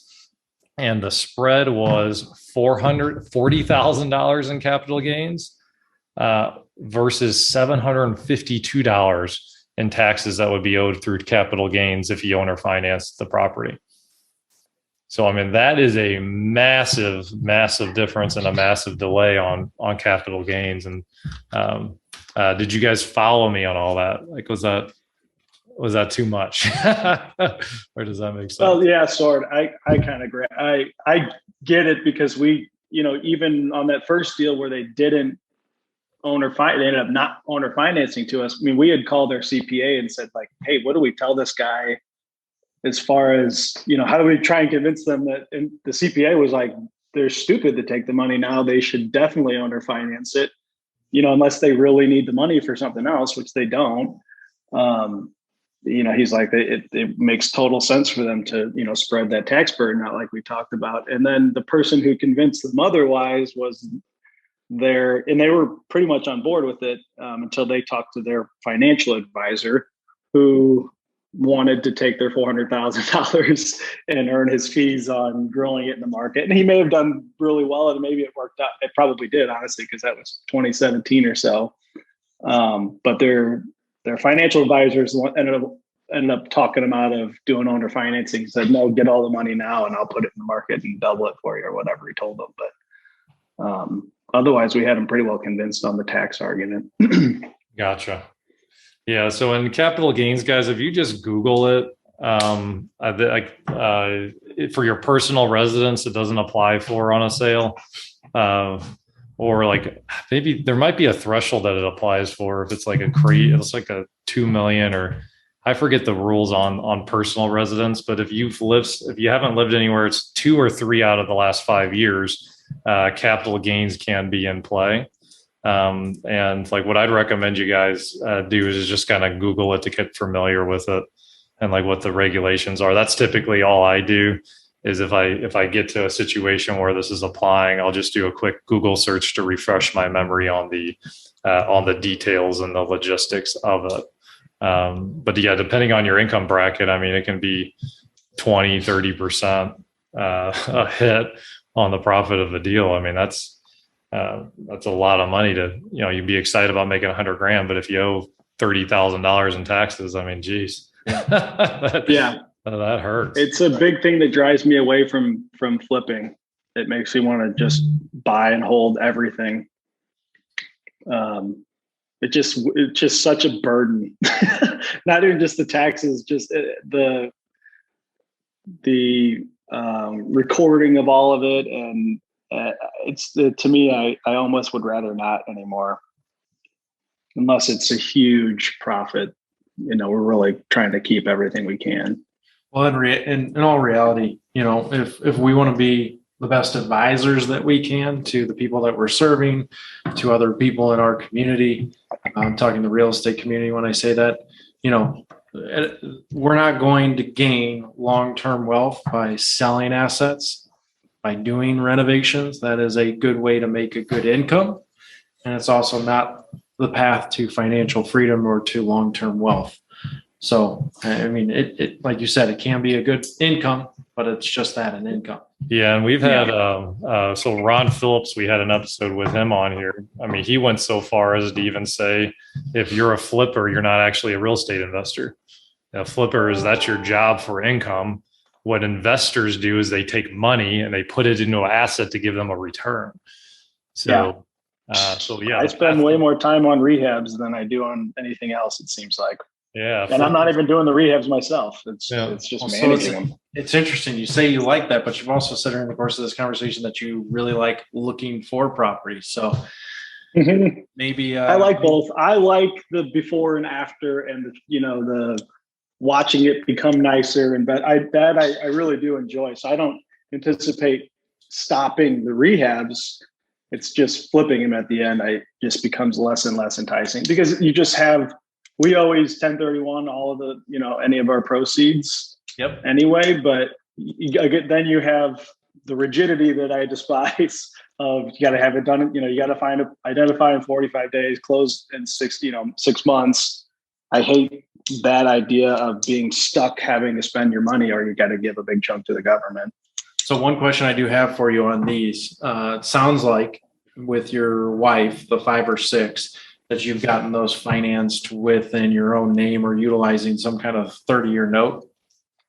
and the spread was $440,000 in capital gains versus $752 in taxes that would be owed through capital gains if you owner financed the property. So, I mean, that is a massive, massive difference and a massive delay on capital gains. And did you guys follow me on all that? Like, was that too much? Or does that make sense? Well, yeah, sort of. I kind of agree. I get it, because we, even on that first deal where they didn't they ended up not owner financing to us. I mean, we had called their CPA and said, like, hey, what do we tell this guy as far as, how do we try and convince them that? And the CPA was like, they're stupid to take the money now. They should definitely owner finance it, unless they really need the money for something else, which they don't. He's like, it makes total sense for them to, spread that tax burden out like we talked about. And then the person who convinced them otherwise was there, and they were pretty much on board with it until they talked to their financial advisor, who wanted to take their $400,000 and earn his fees on growing it in the market. And he may have done really well, and maybe it worked out. It probably did, honestly, because that was 2017 or so. But their financial advisors ended up talking them out of doing owner financing. Said, no, get all the money now and I'll put it in the market and double it for you, or whatever he told them. But otherwise, we had them pretty well convinced on the tax argument. Gotcha. Yeah. So in capital gains, guys, if you just Google it, for your personal residence, it doesn't apply for on a sale. Uh, or like maybe there might be a threshold that it applies for if it's like it's like a 2 million, or I forget the rules on personal residence, but if you haven't lived anywhere, it's 2 or 3 out of the last 5 years, capital gains can be in play. And like what I'd recommend you guys do is just kind of Google it to get familiar with it and like what the regulations are. That's typically all I do is if I get to a situation where this is applying, I'll just do a quick Google search to refresh my memory on the details and the logistics of it. But yeah, depending on your income bracket, I mean, it can be 20, 30% a hit on the profit of the deal. I mean, that's a lot of money to, you'd be excited about making 100 grand, but if you owe $30,000 in taxes, I mean, geez, Yeah, that hurts. it's a big thing that drives me away from flipping. It makes me want to just buy and hold everything. It's just such a burden. Not even just the taxes, just the recording of all of it, and to me, I almost would rather not anymore, unless it's a huge profit. We're really trying to keep everything we can. Well, in all reality, if we want to be the best advisors that we can to the people that we're serving, to other people in our community, I'm talking the real estate community when I say that, we're not going to gain long-term wealth by selling assets, by doing renovations. That is a good way to make a good income. And it's also not the path to financial freedom or to long-term wealth. So, I mean, it like you said, it can be a good income, but it's just that, an income. Yeah. And we've had, so Ron Phillips, we had an episode with him on here. I mean, he went so far as to even say, if you're a flipper, you're not actually a real estate investor. A flipper that's your job for income. What investors do is they take money and they put it into an asset to give them a return. So, yeah, I spend way more time on rehabs than I do on anything else, it seems like. Yeah. And I'm not even doing the rehabs myself. It's just managing them. It's interesting. You say you like that, but you've also said during the course of this conversation that you really like looking for properties. So maybe I like both. I like the before and after, and the watching it become nicer, and I really do enjoy. So I don't anticipate stopping the rehabs. It's just flipping them at the end. Just becomes less and less enticing because you just have. We always 1031 all of the any of our proceeds. Yep. Anyway, but then you have the rigidity that I despise. Of you got to have it done. You got to identify in 45 days, close in 6 months. I hate that idea of being stuck having to spend your money, or you got to give a big chunk to the government. So one question I do have for you on these, it sounds like with your wife, the 5 or 6, that you've gotten those financed within your own name or utilizing some kind of 30-year note.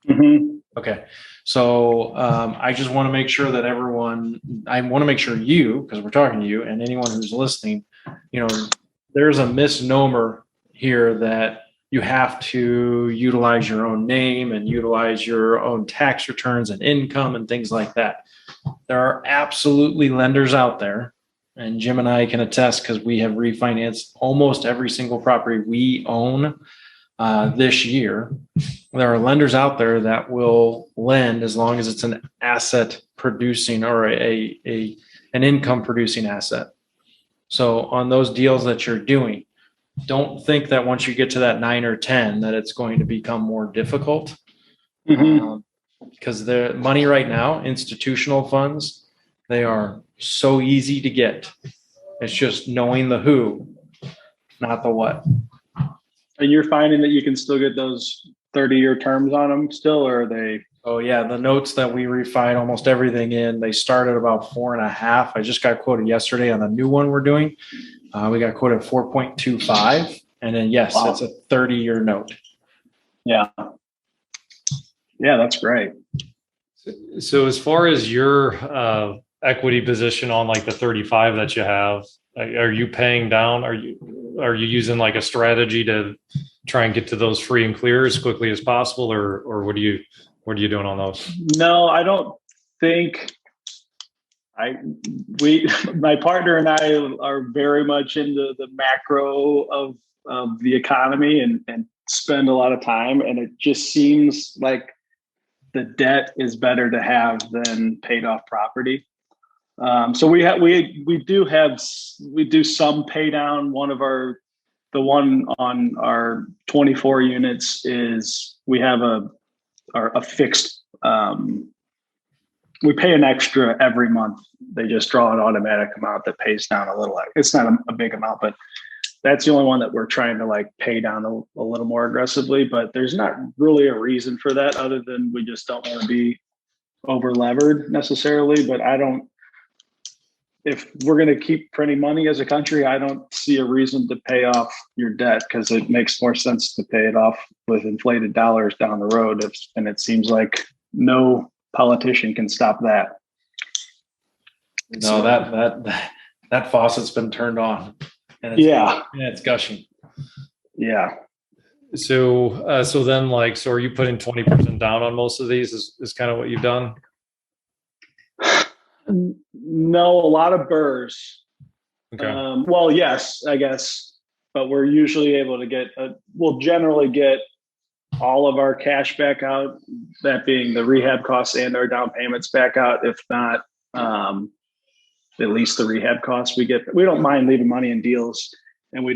Mm-hmm. Okay. So I just want to make sure that I want to make sure you, because we're talking to you and anyone who's listening, there's a misnomer here that you have to utilize your own name and utilize your own tax returns and income and things like that. There are absolutely lenders out there, and Jim and I can attest because we have refinanced almost every single property we own this year. There are lenders out there that will lend as long as it's an asset producing or an income producing asset. So on those deals that you're doing, don't think that once you get to that 9 or 10 that it's going to become more difficult. Because the money right now, institutional funds, they are so easy to get. It's just knowing the who, not the what. And you're finding that you can still get those 30-year terms on them still, or are they? Oh yeah, the notes that we refined almost everything in, they start at about 4.5. I just got quoted yesterday on the new one we're doing. We got quoted 4.25, and then yes, wow. It's a 30-year note. Yeah, that's great. So as far as your equity position on like the 35 that you have, Are you paying down? Are you using like a strategy to try and get to those free and clear as quickly as possible, or what are you doing on those? No, I don't think my partner and I are very much into the macro of the economy and spend a lot of time. And it just seems like the debt is better to have than paid off property. So we do some pay down. The one on our 24 units is we have a fixed, we pay an extra every month. They just draw an automatic amount that pays down a little. It's not a big amount, but that's the only one that we're trying to like pay down a little more aggressively. But there's not really a reason for that other than we just don't want to be over levered necessarily. But if we're going to keep printing money as a country, I don't see a reason to pay off your debt because it makes more sense to pay it off with inflated dollars down the road. And it seems like no politician can stop that. No, that faucet's been turned on. And it's gushing. Yeah. So then are you putting 20% down on most of these is kind of what you've done? No, a lot of burrs. Okay. Well, yes, I guess, but we're usually able to we'll generally get all of our cash back out, that being the rehab costs and our down payments back out. If not, at least the rehab costs we don't mind leaving money in deals, and we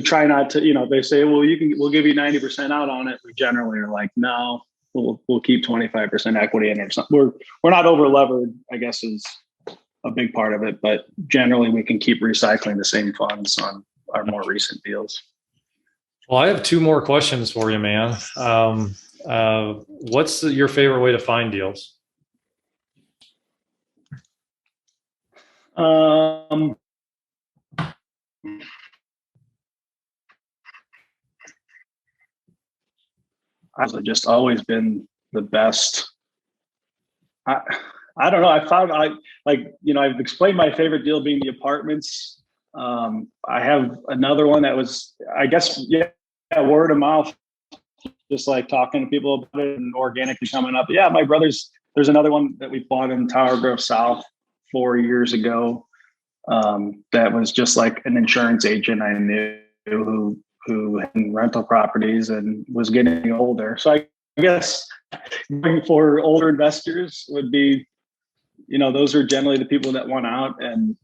try not to, they say, well, we'll give you 90% out on it. We generally are like, no, we'll keep 25% equity in it or something. We're not over levered, I guess, is a big part of it, but generally we can keep recycling the same funds on our more recent deals. Well, I have two more questions for you, man. What's your favorite way to find deals? I've just always been the best. I don't know. I've explained my favorite deal being the apartments. I have another one that was, I guess, word of mouth, just like talking to people about it and organically coming up. Yeah, there's another one that we bought in Tower Grove South 4 years ago. That was just like an insurance agent I knew who had rental properties and was getting older. So I guess for older investors would be, those are generally the people that want out and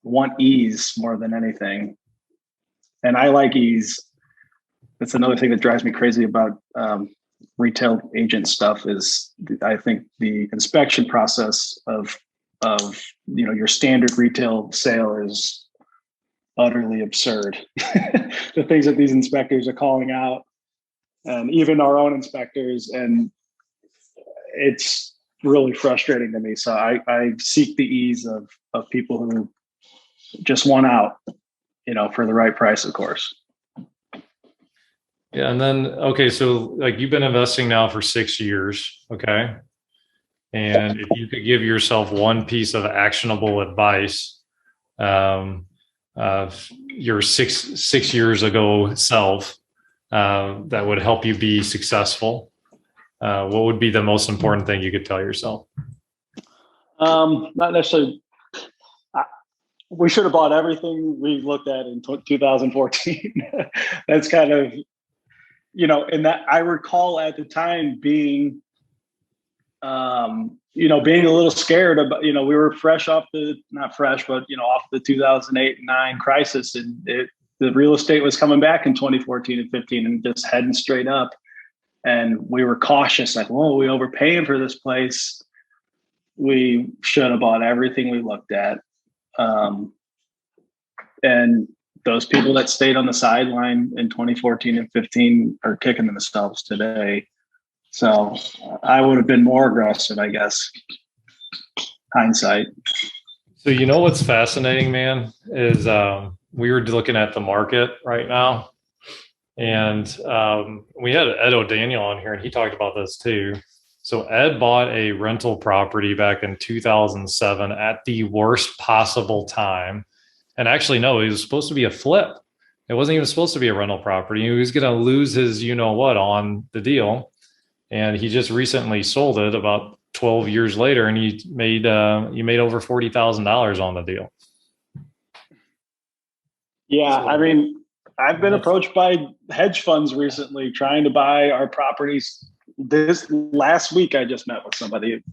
want ease more than anything. And I like ease. That's another thing that drives me crazy about retail agent stuff is I think the inspection process of your standard retail sale is utterly absurd. The things that these inspectors are calling out, and even our own inspectors, and it's really frustrating to me. So I seek the ease of people who just want out, for the right price, of course. Yeah. And then, okay. So like you've been investing now for 6 years. Okay. And if you could give yourself one piece of actionable advice, your six years ago self, that would help you be successful, what would be the most important thing you could tell yourself? Not necessarily. We should have bought everything we looked at in 2014. That's kind of, and that I recall at the time being, being a little scared about, we were not fresh, but, off the 2008 and 9 crisis, and the real estate was coming back in 2014 and 15 and just heading straight up. And we were cautious, like, whoa, we overpaying for this place. We should have bought everything we looked at. And those people that stayed on the sideline in 2014 and 15 are kicking themselves today. So I would have been more aggressive, I guess. Hindsight. So what's fascinating, man, is we were looking at the market right now, and we had Ed O'Daniel on here, and he talked about this too. So Ed bought a rental property back in 2007 at the worst possible time. And actually, no, it was supposed to be a flip. It wasn't even supposed to be a rental property. He was going to lose his what on the deal. And he just recently sold it about 12 years later, and he made over $40,000 on the deal. Yeah, I mean, I've been approached by hedge funds recently trying to buy our properties. This last week, I just met with somebody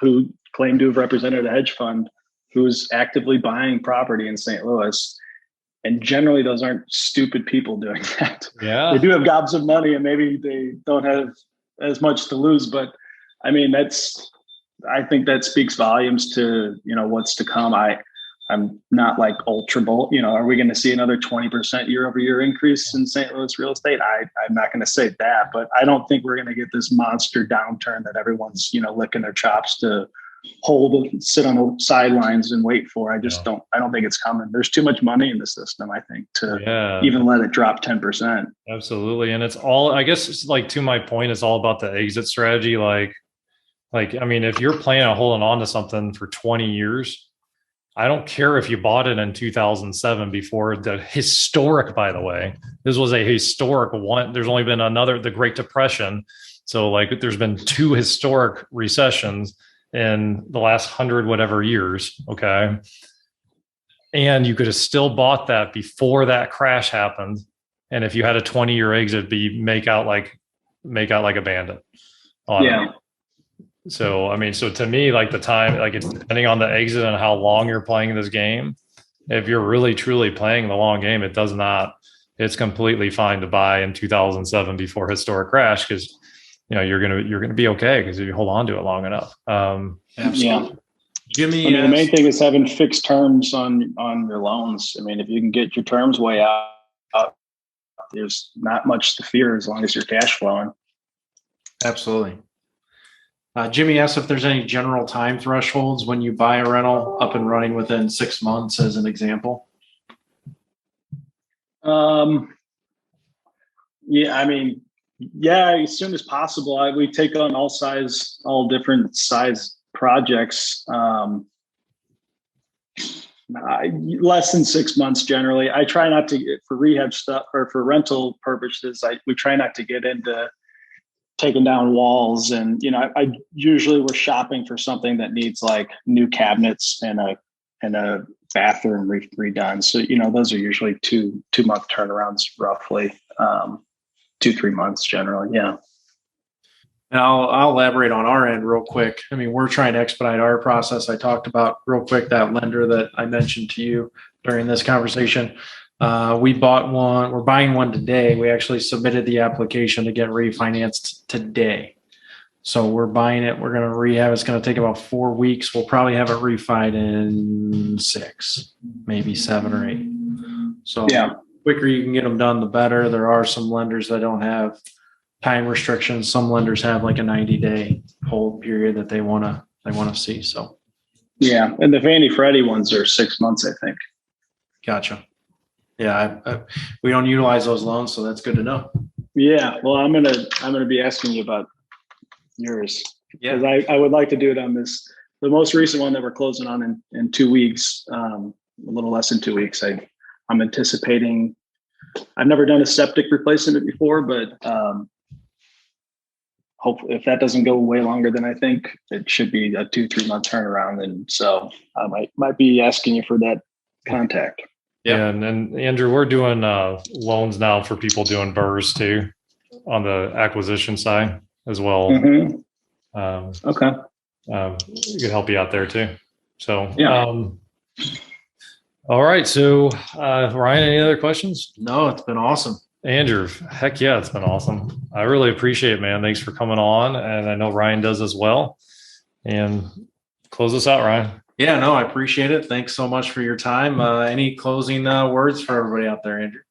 who claimed to have represented a hedge fund who's actively buying property in St. Louis. And generally, those aren't stupid people doing that. Yeah, they do have gobs of money, and maybe they don't have as much to lose. But I mean, I think that speaks volumes to what's to come. I'm not like ultra bold. Are we going to see another 20% year over year increase in St. Louis real estate? I'm not going to say that, but I don't think we're going to get this monster downturn that everyone's, licking their chops to sit on the sidelines and wait for. I don't think it's coming. There's too much money in the system, I think, to even let it drop 10%. Absolutely. And it's all, I guess it's like, to my point, it's all about the exit strategy. Like, I mean, if you're planning on holding on to something for 20 years, I don't care if you bought it in 2007 before the historic, by the way, this was a historic one. There's only been the Great Depression. So like there's been 2 historic recessions in the last 100 whatever years. Okay. And you could have still bought that before that crash happened. And if you had a 20-year exit, make out like a bandit. Yeah. So, I mean, so to me, like the time, like it's depending on the exit and how long you're playing this game. If you're really truly playing the long game, it's completely fine to buy in 2007 before historic crash, because you're gonna be okay because if you hold on to it long enough. Absolutely. Yeah. Jimmy, the main thing is having fixed terms on your loans. I mean, if you can get your terms way out, there's not much to fear as long as you're cash flowing. Absolutely. Jimmy asked if there's any general time thresholds when you buy a rental up and running within 6 months, as an example. Yeah, I mean, as soon as possible. We take on all different size projects. Less than 6 months generally. I try not to, for rehab stuff or for rental purposes, we try not to get into taking down walls. And, I usually we're shopping for something that needs like new cabinets and a bathroom redone. So, those are usually 2-month turnarounds, roughly 2-3 months generally. Yeah. And I'll elaborate on our end real quick. I mean, we're trying to expedite our process. I talked about real quick that lender that I mentioned to you during this conversation. We bought one. We're buying one today. We actually submitted the application to get refinanced today. So we're buying it. We're going to rehab. It's going to take about 4 weeks. We'll probably have it refied in 6, maybe 7 or 8. So yeah, the quicker you can get them done, the better. There are some lenders that don't have time restrictions. Some lenders have like a 90-day hold period that they want to see. So yeah, and the Fannie Freddie ones are 6 months, I think. Gotcha. Yeah, we don't utilize those loans, so that's good to know. Yeah, well, I'm gonna be asking you about yours. Yeah, because I would like to do it on the most recent one that we're closing on in 2 weeks, a little less than 2 weeks. I'm anticipating. I've never done a septic replacement before, but hopefully, if that doesn't go way longer than I think, it should be a 2-3 month turnaround. And so I might be asking you for that contact. Yeah, and Andrew, we're doing loans now for people doing BRRRRs too on the acquisition side as well. Mm-hmm. Okay. We could help you out there too. So yeah. All right. So Ryan, any other questions? No, it's been awesome. Andrew, heck yeah, it's been awesome. I really appreciate it, man. Thanks for coming on, and I know Ryan does as well. And close us out, Ryan. Yeah, no, I appreciate it. Thanks so much for your time. Any closing words for everybody out there, Andrew?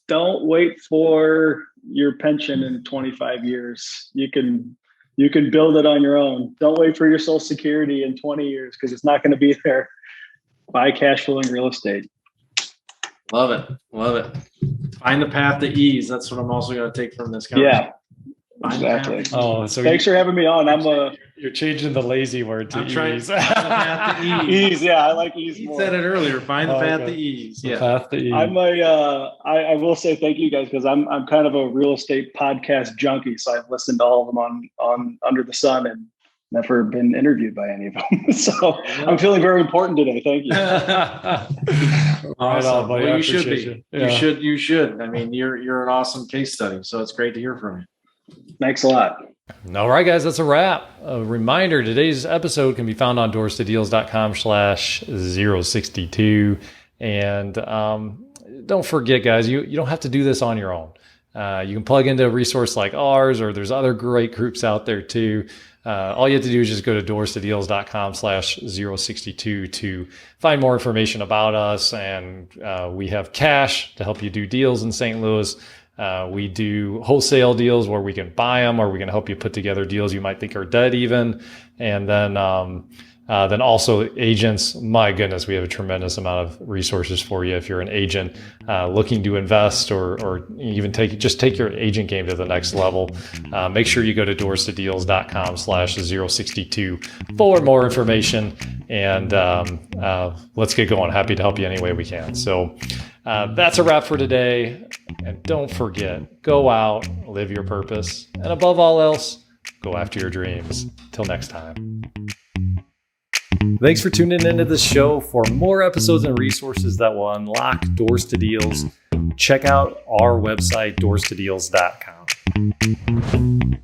Don't wait for your pension in 25 years. You can build it on your own. Don't wait for your Social Security in 20 years because it's not going to be there. Buy cash flowing real estate. Love it. Find the path to ease. That's what I'm also going to take from this conversation. Yeah. Exactly. Oh, so thanks for having me on. I'm You're changing the lazy word to I'm trying ease. to find the path to ease. Ease, yeah, I like ease He more. said it earlier. Find the path Okay. to ease. The Yeah. path to ease. I will say thank you guys, because I'm kind of a real estate podcast junkie, so I've listened to all of them on Under the Sun and never been interviewed by any of them. So I'm feeling very important today. Thank you. Right Awesome. on, buddy. Well, I you should be. appreciate you. Yeah. You should. I mean, you're an awesome case study. So it's great to hear from you. Thanks a lot. All right, guys, that's a wrap. A reminder, today's episode can be found on doorstodeals.com/062. And don't forget, guys, you don't have to do this on your own. You can plug into a resource like ours, or there's other great groups out there too. All you have to do is just go to doorstodeals.com/062 to find more information about us. And we have cash to help you do deals in St. Louis. We do wholesale deals where we can buy them, or we can help you put together deals you might think are dead even. And then also agents. My goodness, we have a tremendous amount of resources for you if you're an agent looking to invest, or even take your agent game to the next level. Make sure you go to doorstodeals.com/062 for more information. And let's get going. Happy to help you any way we can. So that's a wrap for today. And don't forget, go out, live your purpose, and above all else, go after your dreams. Till next time. Thanks for tuning into this show. For more episodes and resources that will unlock doors to deals, check out our website, doorstodeals.com.